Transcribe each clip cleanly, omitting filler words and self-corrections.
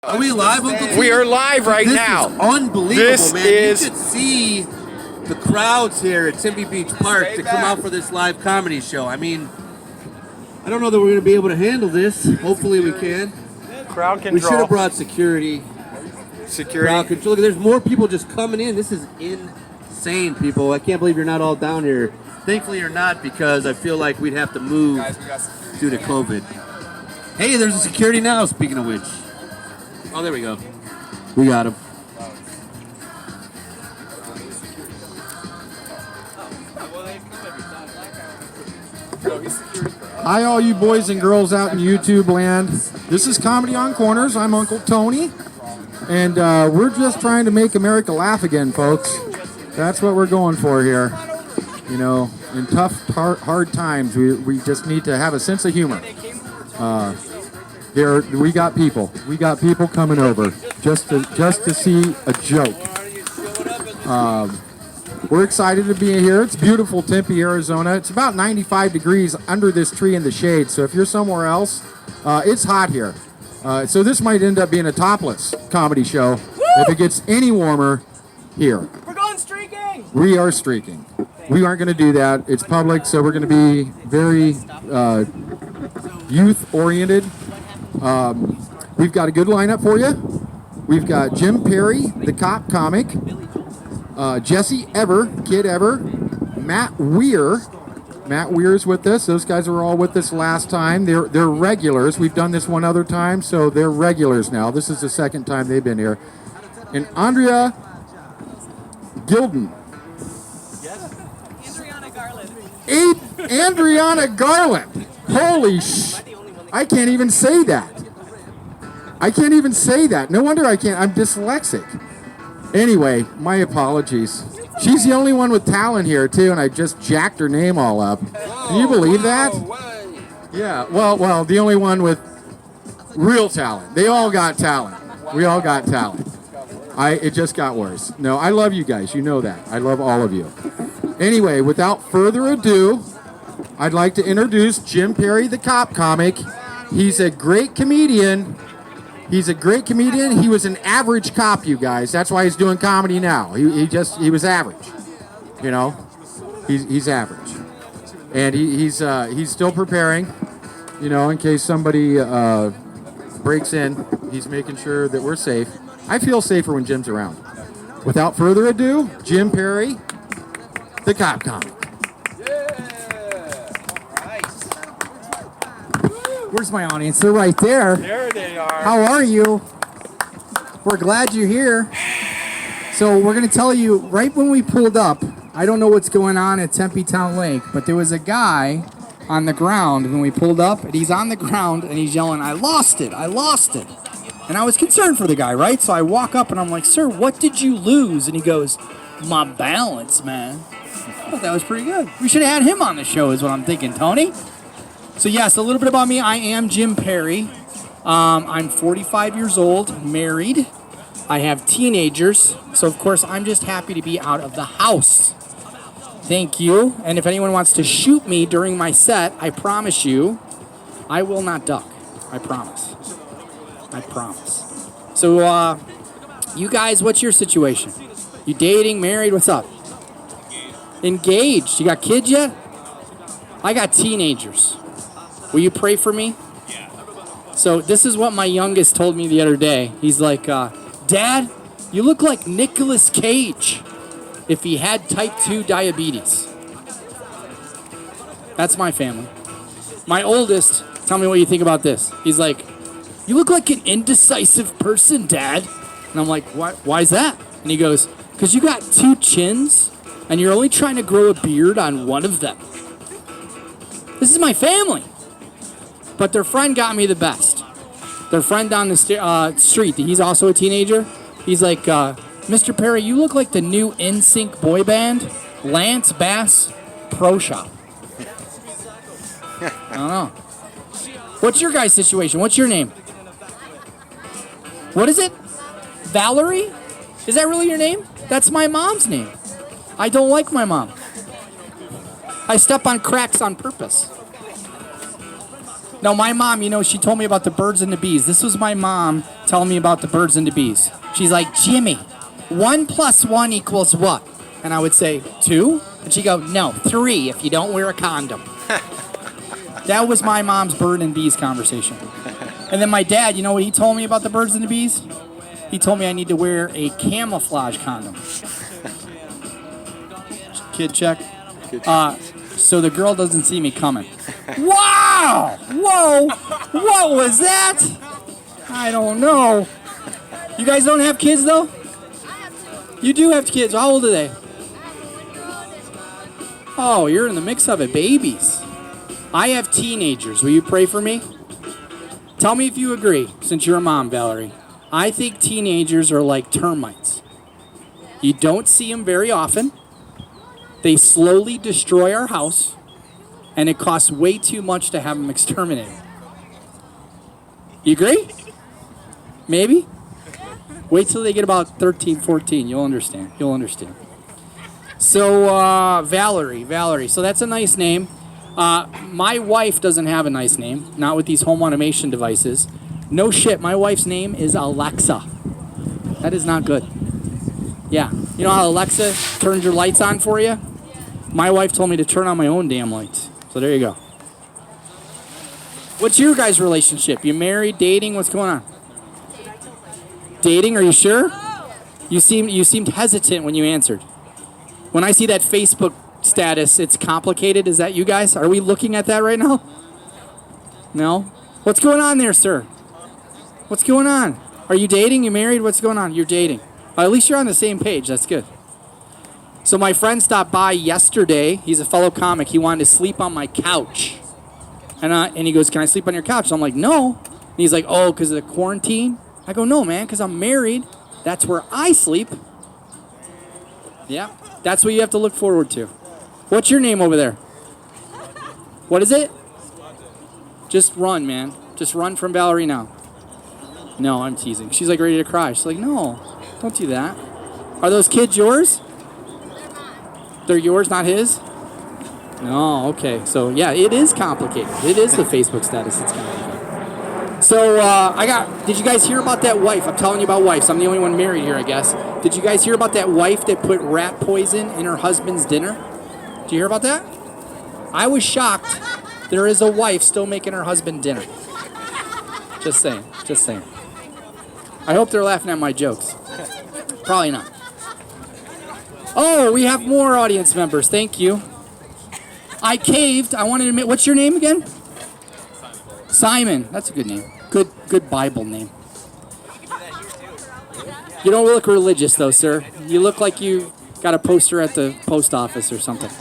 Are we live, Uncle T? We are live right this now. Is unbelievable, This man. is... You should see the crowds here at Tempe Beach Park to come out for this live comedy show. I mean, I don't know that we're going to be able to handle this. Hopefully we can. Crowd control. We should have brought security. Crowd control. Look, there's more people just coming in. This is insane, people. I can't believe you're not all down here. Thankfully you're not, because I feel like we'd have to move due to COVID. Hey, there's a security now, speaking of which. Oh, there we go. We got him. Hi, all you boys and girls out in YouTube land. This is Comedy on Corners. I'm Uncle Tony. And we're just trying to make America laugh again, folks. That's what we're going for here. You know, in tough, hard times, we just need to have a sense of humor. We got people. We got people coming over just to see a joke. We're excited to be here. It's beautiful Tempe, Arizona. It's about 95 degrees under this tree in the shade. So if you're somewhere else, it's hot here. So this might end up being a topless comedy show. Woo! If it gets any warmer here. We're going streaking! We are streaking. We aren't going to do that. It's public, so we're going to be very youth-oriented. We've got a good lineup for you. We've got Jim Perry, the cop comic, Jesse Ever, Kid Ever, Matt Weir. Matt Weir's with us. Those guys were all with us last time. They're regulars. We've done this one other time, so they're regulars now. This is the second time they've been here. And Andrea Gilden. Andriana Garland. Holy sh... I can't even say that. I can't even say that. No wonder I can't. I'm dyslexic. Anyway, my apologies. She's the only one with talent here, too, and I just jacked her name all up. Can you believe that? Yeah, well, the only one with real talent. They all got talent. We all got talent. It just got worse. No, I love you guys. You know that. I love all of you. Anyway, without further ado, I'd like to introduce Jim Perry, the cop comic. He's a great comedian. He was an average cop, you guys. That's why he's doing comedy now. He was average. You know, he's average, and he's still preparing. You know, in case somebody breaks in, he's making sure that we're safe. I feel safer when Jim's around. Without further ado, Jim Perry, the cop comic. Where's my audience? They're right there. There they are. How are you? We're glad you're here. So we're going to tell you, right when we pulled up, I don't know what's going on at Tempe Town Lake, but there was a guy on the ground when we pulled up, and he's on the ground, and he's yelling, "I lost it, I lost it." And I was concerned for the guy, right? So I walk up, and I'm like, "Sir, what did you lose?" And he goes, "My balance, man." I thought that was pretty good. We should have had him on the show is what I'm thinking, Tony. So yes, a little bit about me. I am Jim Perry. I'm 45 years old, married. I have teenagers. So of course, I'm just happy to be out of the house. Thank you. And if anyone wants to shoot me during my set, I promise you, I will not duck. I promise. I promise. So you guys, what's your situation? You dating, married, what's up? Engaged. You got kids yet? I got teenagers. Will you pray for me? So this is what my youngest told me the other day. He's like, "Dad, you look like Nicolas Cage if he had type 2 diabetes." That's my family. My oldest, tell me what you think about this. He's like, "You look like an indecisive person, Dad." And I'm like, why is that? And he goes, "Because you got 2 chins and you're only trying to grow a beard on one of them." This is my family. But their friend got me the best. Their friend down the street, he's also a teenager. He's like, "Mr. Perry, you look like the new NSYNC boy band, Lance Bass Pro Shop." I don't know. What's your guys' situation? What's your name? What is it? Valerie? Is that really your name? That's my mom's name. I don't like my mom. I step on cracks on purpose. No, my mom, you know, she told me about the birds and the bees. This was my mom telling me about the birds and the bees. She's like, Jimmy, 1 + 1 = what? And I would say, 2? And she'd go, no, 3 if you don't wear a condom. That was my mom's bird and bees conversation. And then my dad, you know what he told me about the birds and the bees? He told me I need to wear a camouflage condom. Kid check. So the girl doesn't see me coming. Wow! Whoa! What was that? I don't know. You guys don't have kids though? You do have kids. How old are they? Oh, you're in the mix of it. Babies. I have teenagers. Will you pray for me? Tell me if you agree, since you're a mom, Valerie. I think teenagers are like termites. You don't see them very often. They slowly destroy our house, and it costs way too much to have them exterminated. You agree? Maybe? Wait till they get about 13, 14. You'll understand. You'll understand. So, Valerie. So that's a nice name. My wife doesn't have a nice name, not with these home automation devices. No shit, my wife's name is Alexa. That is not good. Yeah. You know how Alexa turns your lights on for you? My wife told me to turn on my own damn lights. So there you go. What's your guys' relationship? You married, dating? What's going on? Dating? Are you sure? You seemed hesitant when you answered. When I see that Facebook status, it's complicated. Is that you guys? Are we looking at that right now? No? What's going on there, sir? What's going on? Are you dating? You married? What's going on? You're dating. At least you're on the same page. That's good. So my friend stopped by yesterday. He's a fellow comic. He wanted to sleep on my couch. And he goes, can I sleep on your couch? So I'm like, no. And he's like, oh, because of the quarantine? I go, no, man, because I'm married. That's where I sleep. Yeah, that's what you have to look forward to. What's your name over there? What is it? Just run, man. Just run from Valerie now. No, I'm teasing. She's like ready to cry. She's like, no, don't do that. Are those kids yours? They're yours, not his? No, okay. So, yeah, it is complicated. It is the Facebook status. It's complicated. So, did you guys hear about that wife? I'm telling you about wives. I'm the only one married here, I guess. Did you guys hear about that wife that put rat poison in her husband's dinner? Did you hear about that? I was shocked. There is a wife still making her husband dinner. Just saying. Just saying. I hope they're laughing at my jokes. Probably not. Oh, we have more audience members. Thank you. I caved. I wanted to admit. What's your name again? Simon. That's a good name. Good Bible name. You don't look religious, though, sir. You look like you got a poster at the post office or something.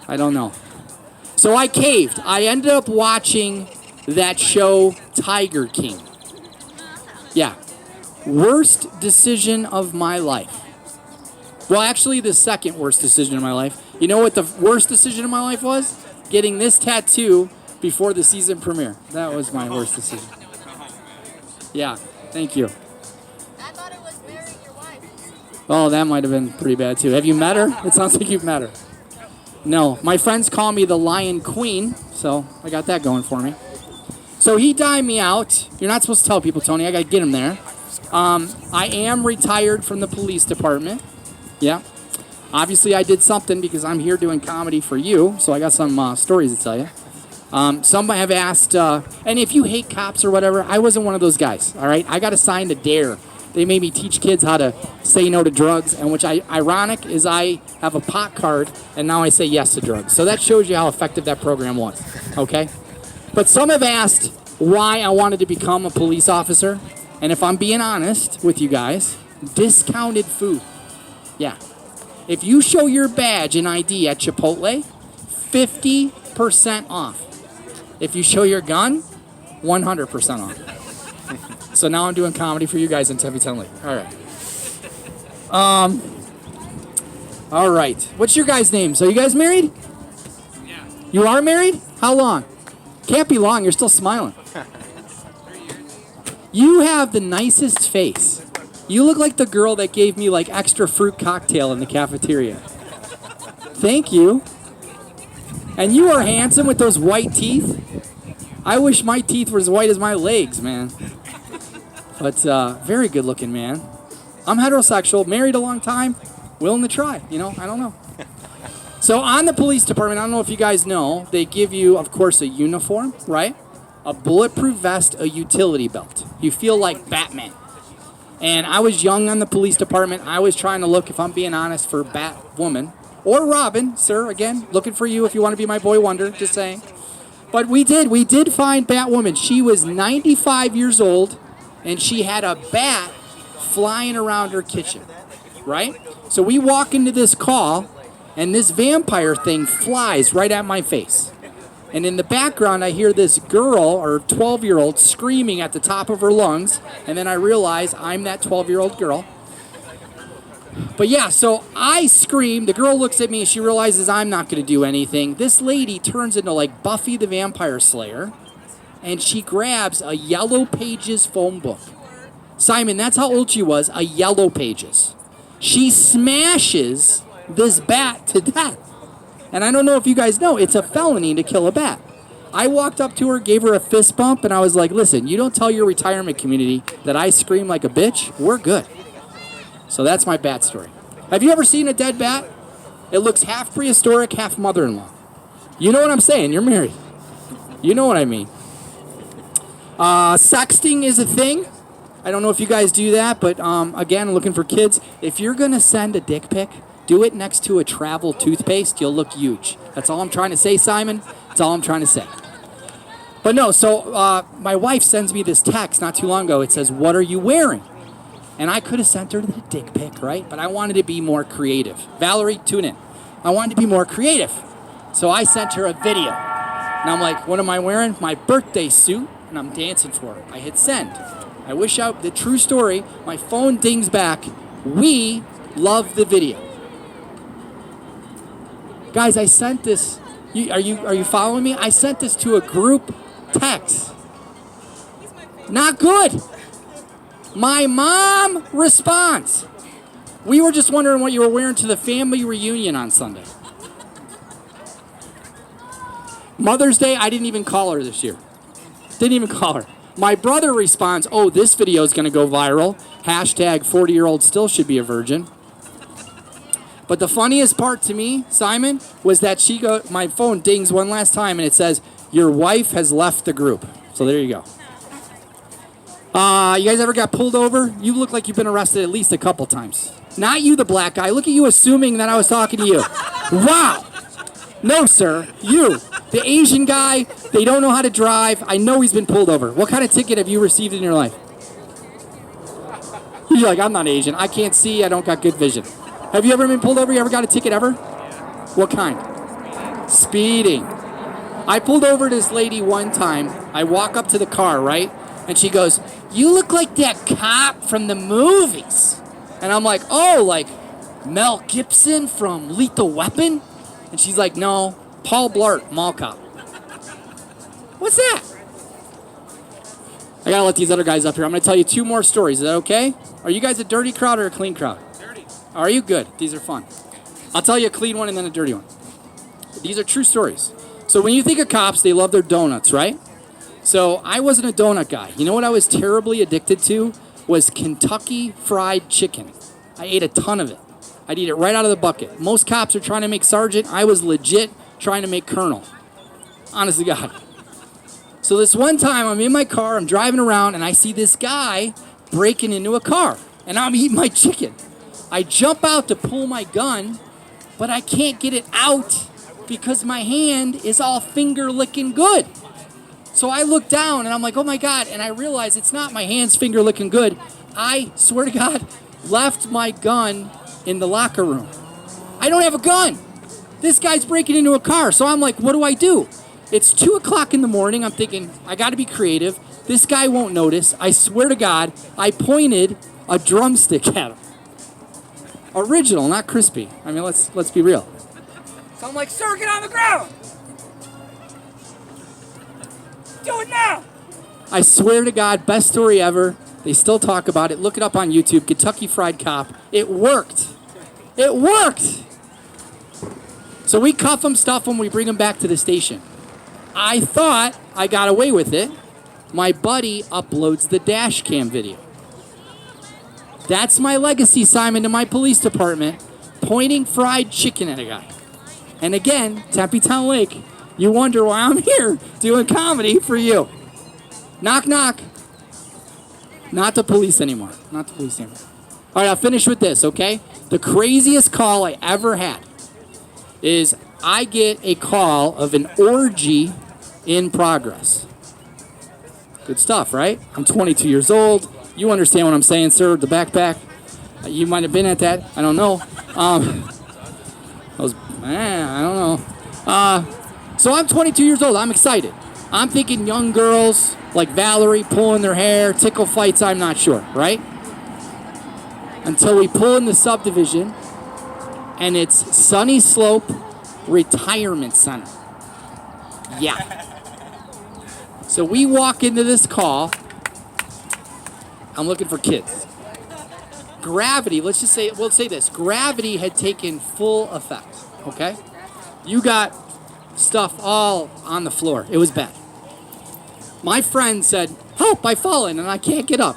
I don't know. So I caved. I ended up watching that show, Tiger King. Yeah. Worst decision of my life. Well, actually, the second worst decision of my life. You know what the worst decision of my life was? Getting this tattoo before the season premiere. That was my worst decision. Yeah, thank you. I thought it was marrying your wife. Oh, that might have been pretty bad, too. Have you met her? It sounds like you've met her. No, my friends call me the Lion Queen, so I got that going for me. So he dined me out. You're not supposed to tell people, Tony. I got to get him there. I am retired from the police department. Yeah. Obviously, I did something because I'm here doing comedy for you, so I got some stories to tell you. Some have asked, and if you hate cops or whatever, I wasn't one of those guys, all right? I got assigned to DARE. They made me teach kids how to say no to drugs, and ironic is I have a pot card, and now I say yes to drugs. So that shows you how effective that program was, okay? But some have asked why I wanted to become a police officer, and if I'm being honest with you guys, discounted food. Yeah. If you show your badge and ID at Chipotle, 50% off. If you show your gun, 100% off. So now I'm doing comedy for you guys in Tempe Town Lake. All right. All right. What's your guys' name? So you guys married? Yeah. You are married? How long? Can't be long. You're still smiling. You have the nicest face. You look like the girl that gave me like extra fruit cocktail in the cafeteria. Thank you. And you are handsome with those white teeth. I wish my teeth were as white as my legs, man. But very good looking man. I'm heterosexual, married a long time, willing to try. You know, I don't know. So on the police department, I don't know if you guys know, they give you, of course, a uniform, right? A bulletproof vest, a utility belt. You feel like Batman. And I was young on the police department. I was trying to look, if I'm being honest, for Batwoman. Or Robin, sir, again, looking for you if you want to be my boy wonder, just saying. But we did find Batwoman. She was 95 years old, and she had a bat flying around her kitchen, right? So we walk into this call, and this vampire thing flies right at my face. And in the background, I hear this girl, or 12-year-old, screaming at the top of her lungs, and then I realize I'm that 12-year-old girl. But yeah, so I scream, the girl looks at me, she realizes I'm not going to do anything. This lady turns into like Buffy the Vampire Slayer, and she grabs a Yellow Pages phone book. Simon, that's how old she was, a Yellow Pages. She smashes this bat to death. And I don't know if you guys know, it's a felony to kill a bat. I walked up to her, gave her a fist bump, and I was like, listen, you don't tell your retirement community that I scream like a bitch, we're good. So that's my bat story. Have you ever seen a dead bat? It looks half prehistoric, half mother-in-law. You know what I'm saying, you're married. You know what I mean. Sexting is a thing. I don't know if you guys do that, but again, looking for kids. If you're going to send a dick pic, do it next to a travel toothpaste. You'll look huge. That's all I'm trying to say, Simon. That's all I'm trying to say. But no, so my wife sends me this text not too long ago. It says, what are you wearing? And I could have sent her the dick pic, right? But I wanted to be more creative. Valerie, tune in. I wanted to be more creative. So I sent her a video. And I'm like, what am I wearing? My birthday suit, and I'm dancing for her. I hit send. I wish out the true story. My phone dings back. We love the video. Guys, I sent this. Are you following me? I sent this to a group text. Not good. My mom responds. We were just wondering what you were wearing to the family reunion on Sunday. Mother's Day, I didn't even call her this year. Didn't even call her. My brother responds, oh, this video is going to go viral. Hashtag 40-year-old still should be a virgin. But the funniest part to me, Simon, was that my phone dings one last time and it says, your wife has left the group. So there you go. You guys ever got pulled over? You look like you've been arrested at least a couple times. Not you, the black guy. Look at you assuming that I was talking to you. Wow. No, sir. You. The Asian guy, they don't know how to drive. I know he's been pulled over. What kind of ticket have you received in your life? You're like, I'm not Asian. I can't see. I don't got good vision. Have you ever been pulled over? You ever got a ticket ever? What kind? Speeding. I pulled over this lady one time. I walk up to the car, right? And she goes, you look like that cop from the movies. And I'm like, oh, like Mel Gibson from Lethal Weapon? And she's like, no, Paul Blart, Mall Cop. What's that? I gotta let these other guys up here. I'm gonna tell you 2 more stories. Is that okay? Are you guys a dirty crowd or a clean crowd? Dirty. Are you good? These are fun. I'll tell you a clean one and then a dirty one. These are true stories. So when you think of cops, they love their donuts, right? So I wasn't a donut guy. You know what I was terribly addicted to? Was Kentucky Fried Chicken. I ate a ton of it. I'd eat it right out of the bucket. Most cops are trying to make sergeant. I was legit trying to make colonel. Honest to God. So this one time, I'm in my car, I'm driving around, and I see this guy breaking into a car. And I'm eating my chicken. I jump out to pull my gun, but I can't get it out because my hand is all finger-licking good. So I look down, and I'm like, oh, my God. And I realize it's not my hands finger-licking good. I swear to God, left my gun in the locker room. I don't have a gun. This guy's breaking into a car. So I'm like, what do I do? It's 2 o'clock in the morning. I'm thinking, I got to be creative. This guy won't notice. I swear to God, I pointed a drumstick at him. Original, not crispy. I mean, let's be real. So I'm like, sir, get on the ground. Do it now. I swear to God, best story ever. They still talk about it. Look it up on YouTube. Kentucky Fried Cop. It worked. It worked. So we cuff them, stuff them, we bring them back to the station. I thought I got away with it. My buddy uploads the dash cam video. That's my legacy assignment to my police department, pointing fried chicken at a guy. And again, Tempe Town Lake, you wonder why I'm here doing comedy for you. Knock, knock. Not the police anymore. Not the police anymore. All right, I'll finish with this, okay? The craziest call I ever had is I get a call of an orgy in progress. Good stuff, right? I'm 22 years old. You understand what I'm saying, sir? The backpack. You might have been at that. I don't know. I don't know. So I'm 22 years old. I'm excited. I'm thinking young girls like Valerie pulling their hair, tickle fights, I'm not sure, right? Until we pull in the subdivision, and it's Sunny Slope Retirement Center. Yeah. So we walk into this call. I'm looking for kids. Gravity, we'll say this. Gravity had taken full effect, okay? You got stuff all on the floor. It was bad. My friend said, help, I've fallen and I can't get up.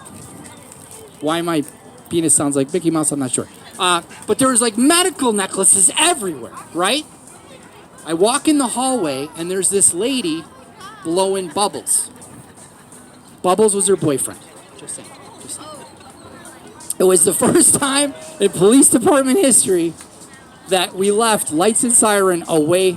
Why my penis sounds like Mickey Mouse, I'm not sure. But there was like medical necklaces everywhere, right? I walk in the hallway and there's this lady blowing Bubbles. Bubbles was her boyfriend. Just saying. It was the first time in police department history that we left lights and siren away